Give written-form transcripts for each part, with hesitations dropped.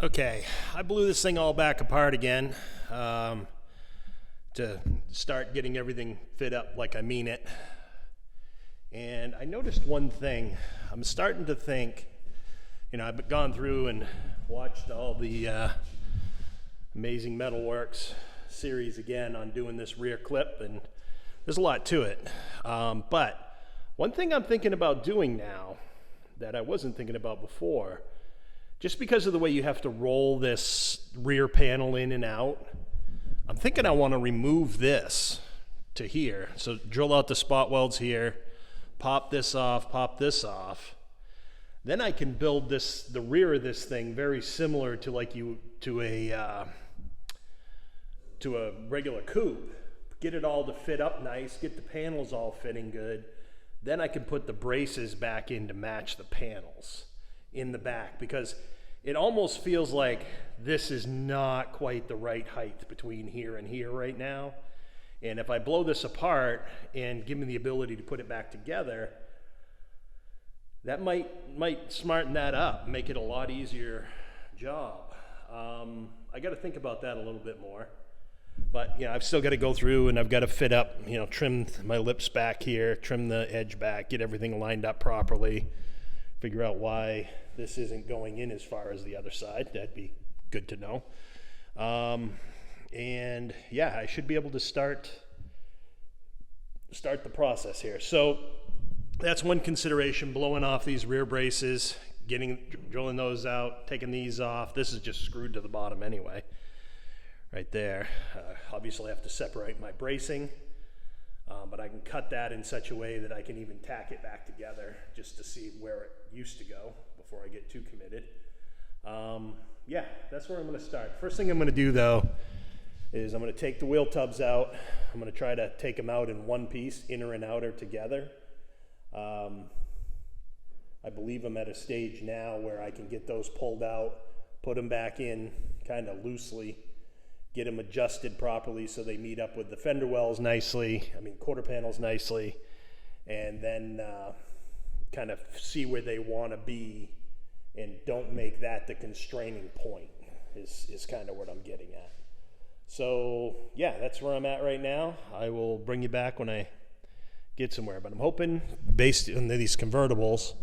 Okay, I blew this thing all back apart again to start getting everything fit up like I mean it. And I noticed one thing. I'm starting to think, I've gone through and watched all the Amazing Metalworks series again on doing this rear clip, and there's a lot to it. But one thing I'm thinking about doing now that I wasn't thinking about before, just because of the way you have to roll this rear panel in and out, I'm thinking I want to remove this to here. So drill out the spot welds here, pop this off. Then I can build the rear of this thing very similar to a regular coupe. Get it all to fit up nice, get the panels all fitting good. Then I can put the braces back in to match the panels in the back, because it almost feels like this is not quite the right height between here and here right now. And if I blow this apart and give me the ability to put it back together, that might smarten that up, make it a lot easier job. I got to think about that a little bit more. But I've still got to go through and I've got to fit up, trim my lips back here, trim the edge back, get everything lined up properly, figure out why this isn't going in as far as the other side. That'd be good to know. And yeah, I should be able to start the process here. So that's one consideration: blowing off these rear braces, drilling those out, taking these off. This is just screwed to the bottom anyway, right there. Obviously I have to separate my bracing, but I can cut that in such a way that I can even tack it back together just to see where it used to go before I get too committed. Yeah, that's where I'm going to start. First thing I'm going to do though is I'm going to take the wheel tubs out. I'm going to try to take them out in one piece, inner and outer together. I believe I'm at a stage now where I can get those pulled out, put them back in kind of loosely, get them adjusted properly so they meet up with the fender wells nicely, quarter panels nicely, and then kind of see where they want to be and don't make that the constraining point is kind of what I'm getting at. So yeah, that's where I'm at right now. I will bring you back when I get somewhere, but I'm hoping, based on these convertibles,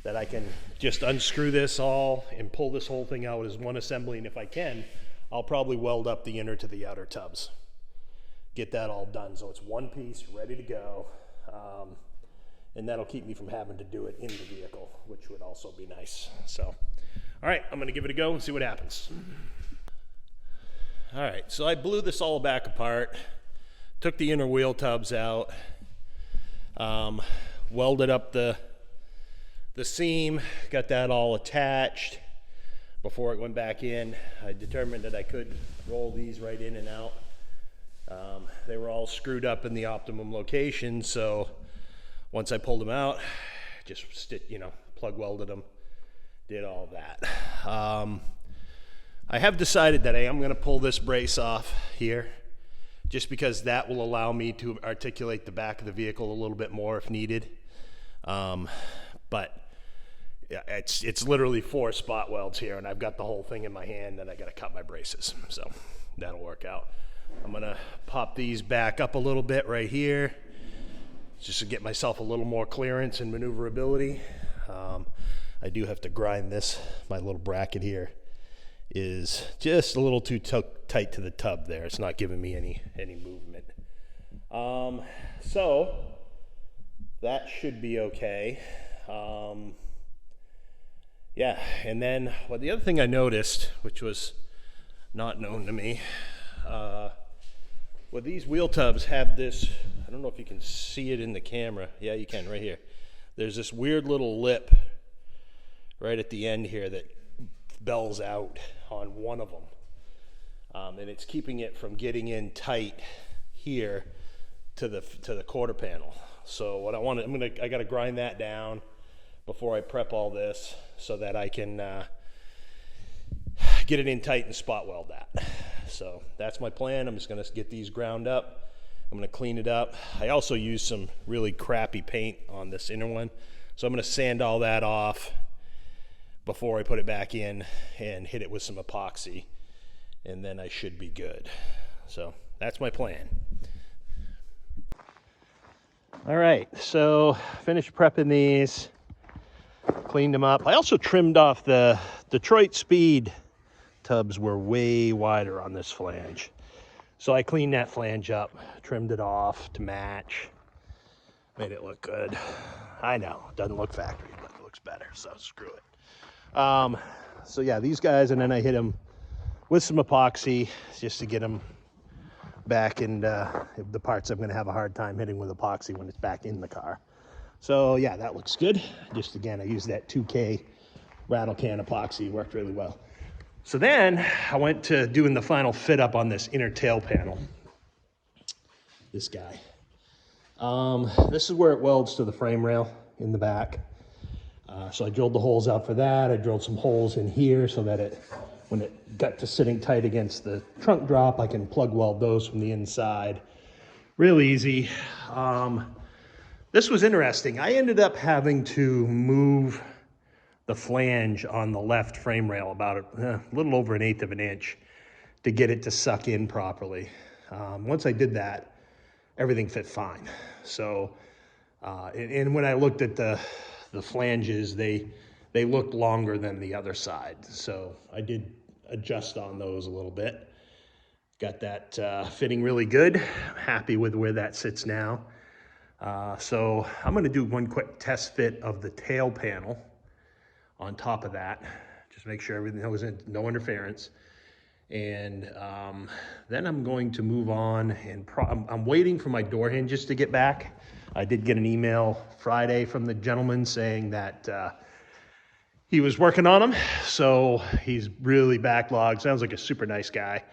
that I can just unscrew this all and pull this whole thing out as one assembly, and if I can, I'll probably weld up the inner to the outer tubs. Get that all done so it's one piece, ready to go. And that'll keep me from having to do it in the vehicle, which would also be nice. So, all right, I'm gonna give it a go and see what happens. All right, so I blew this all back apart, took the inner wheel tubs out, welded up the seam, got that all attached. Before it went back in, I determined that I could roll these right in and out. They were all screwed up in the optimum location, so once I pulled them out, just plug welded them, did all that. I have decided that I am going to pull this brace off here, just because that will allow me to articulate the back of the vehicle a little bit more if needed. But yeah, it's literally 4 spot welds here, and I've got the whole thing in my hand, and I got to cut my braces, so that'll work out. I'm gonna pop these back up a little bit right here, just to get myself a little more clearance and maneuverability. I do have to grind this. My little bracket here is just a little too tight to the tub there. It's not giving me any movement. So that should be okay. Yeah, and then the other thing I noticed, which was not known to me, these wheel tubs have this, I don't know if you can see it in the camera. Yeah, you can, right here. There's this weird little lip right at the end here that bells out on one of them. And it's keeping it from getting in tight here to the quarter panel. So what I got to grind that down before I prep all this so that I can get it in tight and spot weld that. So that's my plan. I'm just going to get these ground up. I'm going to clean it up. I also used some really crappy paint on this inner one, so I'm going to sand all that off before I put it back in and hit it with some epoxy, and then I should be good. So that's my plan. All right, so finished prepping these, cleaned them up. I also trimmed off the Detroit Speed tubs were way wider on this flange. So I cleaned that flange up, trimmed it off to match, made it look good. I know, it doesn't look factory, but it looks better, so screw it. So yeah, these guys, and then I hit them with some epoxy just to get them back in the parts I'm gonna have a hard time hitting with epoxy when it's back in the car. So yeah, that looks good. Just again, I used that 2K rattle can epoxy, worked really well. So then I went to doing the final fit up on this inner tail panel. This guy. This is where it welds to the frame rail in the back. So I drilled the holes out for that. I drilled some holes in here so that when it got to sitting tight against the trunk drop, I can plug weld those from the inside. Real easy. This was interesting. I ended up having to move the flange on the left frame rail about a little over 1/8 of an inch to get it to suck in properly. Once I did that, everything fit fine. So, and when I looked at the flanges, they looked longer than the other side. So I did adjust on those a little bit. Got that fitting really good. I'm happy with where that sits now. So I'm gonna do one quick test fit of the tail panel on top of that. Just make sure everything was in, no interference. And then I'm going to move on and I'm waiting for my door hinges to get back. I did get an email Friday from the gentleman saying that he was working on them. So he's really backlogged. Sounds like a super nice guy.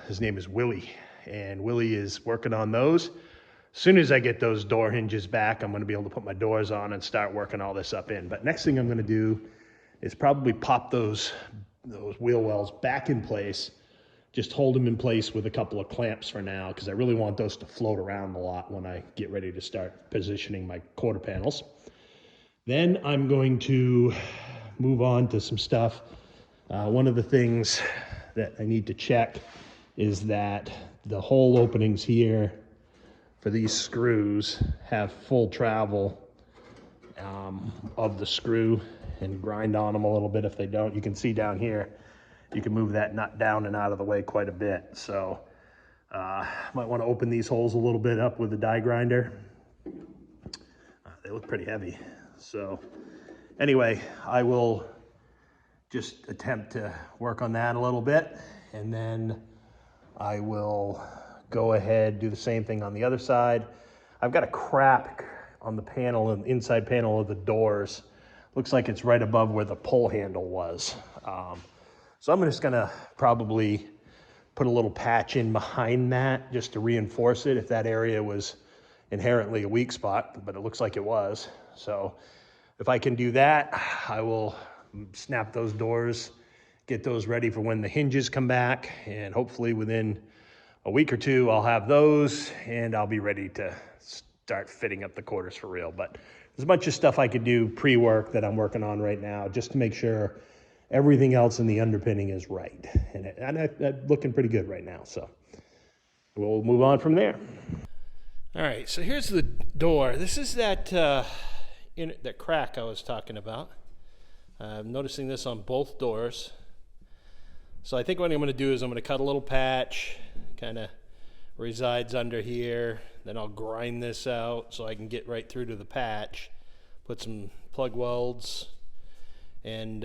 His name is Willie, and Willie is working on those. As soon as I get those door hinges back, I'm going to be able to put my doors on and start working all this up in. But next thing I'm going to do is probably pop those wheel wells back in place, just hold them in place with a couple of clamps for now, because I really want those to float around a lot when I get ready to start positioning my quarter panels. Then I'm going to move on to some stuff. One of the things that I need to check is that the hole openings here for these screws have full travel of the screw, and grind on them a little bit if they don't. You can see down here, you can move that nut down and out of the way quite a bit. So might want to open these holes a little bit up with the die grinder. They look pretty heavy. So anyway, I will just attempt to work on that a little bit, and then I will go ahead, do the same thing on the other side. I've got a crack on the panel, and inside panel of the doors. Looks like it's right above where the pull handle was. So I'm just gonna probably put a little patch in behind that just to reinforce it if that area was inherently a weak spot, but it looks like it was. So if I can do that, I will snap those doors, get those ready for when the hinges come back, and hopefully within a week or two, I'll have those and I'll be ready to start fitting up the quarters for real. But there's a bunch of stuff I could do pre-work that I'm working on right now just to make sure everything else in the underpinning is right. And it's looking pretty good right now. So we'll move on from there. All right, so here's the door. This is that that crack I was talking about. I'm noticing this on both doors. So I think what I'm going to do is I'm going to cut a little patch, kind of resides under here. Then I'll grind this out so I can get right through to the patch, put some plug welds, and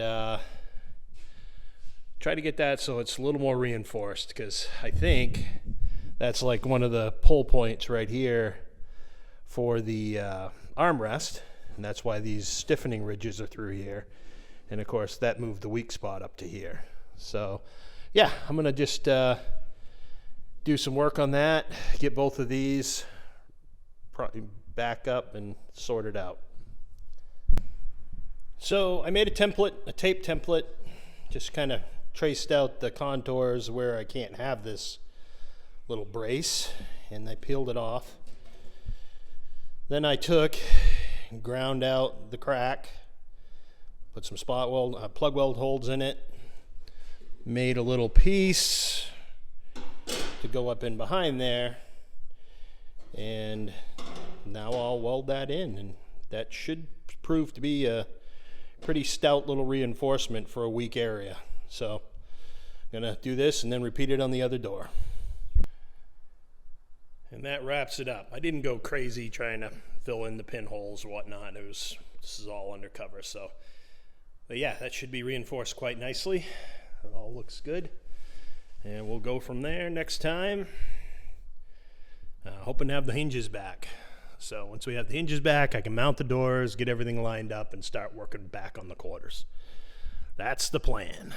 try to get that so it's a little more reinforced, because I think that's like one of the pull points right here for the armrest, and that's why these stiffening ridges are through here. And of course that moved the weak spot up to here. So yeah, I'm gonna just do some work on that, get both of these back up and sorted out. So I made a template, a tape template, just kind of traced out the contours where I can't have this little brace, and I peeled it off. Then I took and ground out the crack, Put some plug weld holes in it. Made a little piece to go up in behind there. And now I'll weld that in, and that should prove to be a pretty stout little reinforcement for a weak area. So I'm gonna do this and then repeat it on the other door. And that wraps it up. I didn't go crazy trying to fill in the pinholes or whatnot. This is all undercover. But yeah, that should be reinforced quite nicely. It all looks good. And we'll go from there next time. Hoping to have the hinges back. So once we have the hinges back, I can mount the doors, get everything lined up, and start working back on the quarters. That's the plan.